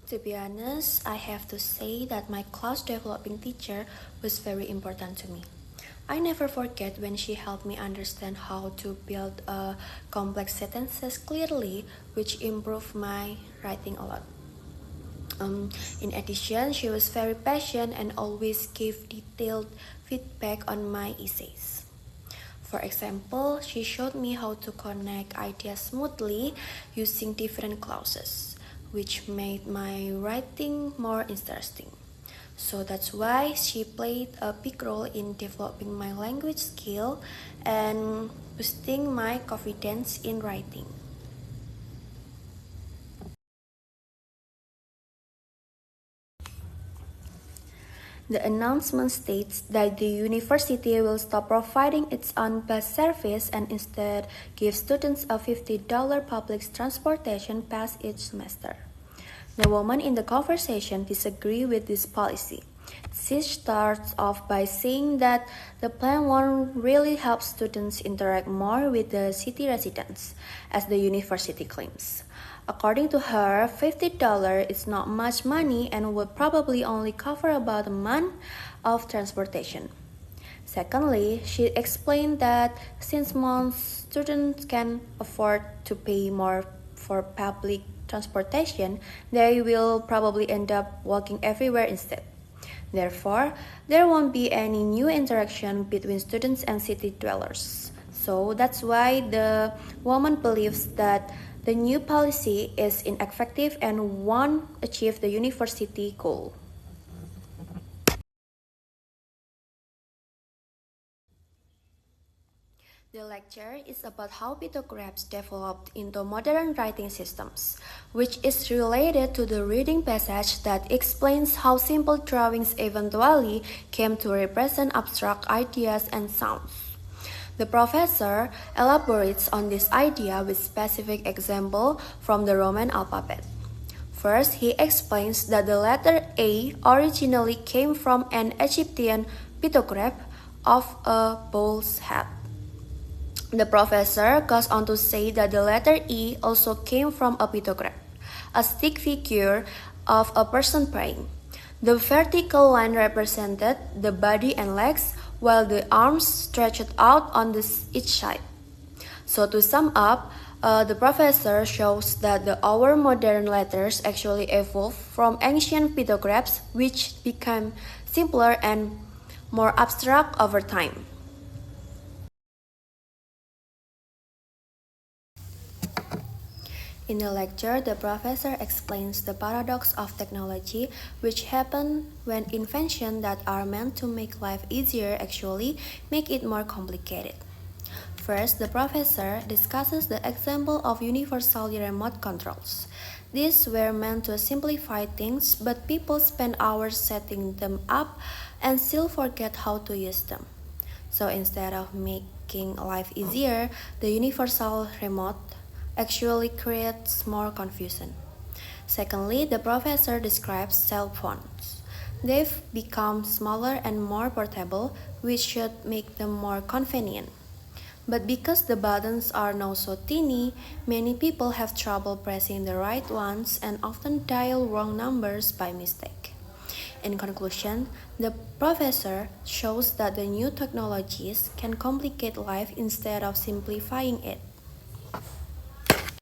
To be honest, I have to say that my class developing teacher was very important to me. I never forget when she helped me understand how to build complex sentences clearly, which improved my writing a lot. In addition, she was very patient and always gave detailed feedback on my essays. For example, she showed me how to connect ideas smoothly using different clauses, which made my writing more interesting. So that's why she played a big role in developing my language skill and boosting my confidence in writing. The announcement states that the university will stop providing its own bus service and instead give students a $50 public transportation pass each semester. The woman in the conversation disagreed with this policy. She starts off by saying that the plan won't really help students interact more with the city residents, as the university claims. According to her, $50 is not much money and would probably only cover about a month of transportation. Secondly, she explained that since most students can afford to pay more for public transportation, they will probably end up walking everywhere instead. Therefore, there won't be any new interaction between students and city dwellers. So that's why the woman believes that the new policy is ineffective and won't achieve the university goal. The lecture is about how pictographs developed into modern writing systems, which is related to the reading passage that explains how simple drawings eventually came to represent abstract ideas and sounds. The professor elaborates on this idea with specific example from the Roman alphabet. First, he explains that the letter A originally came from an Egyptian pictograph of a bull's head. The professor goes on to say that the letter E also came from a pictograph, a stick figure of a person praying. The vertical line represented the body and legs, while the arms stretched out on each side. So to sum up, the professor shows that our modern letters actually evolved from ancient pictographs, which became simpler and more abstract over time. In the lecture, the professor explains the paradox of technology, which happen when inventions that are meant to make life easier actually make it more complicated. First, the professor discusses the example of universal remote controls. These were meant to simplify things, but people spend hours setting them up and still forget how to use them. So instead of making life easier, the universal remote actually creates more confusion. Secondly, the professor describes cell phones. They've become smaller and more portable, which should make them more convenient. But because the buttons are now so tiny, many people have trouble pressing the right ones and often dial wrong numbers by mistake. In conclusion, the professor shows that the new technologies can complicate life instead of simplifying it.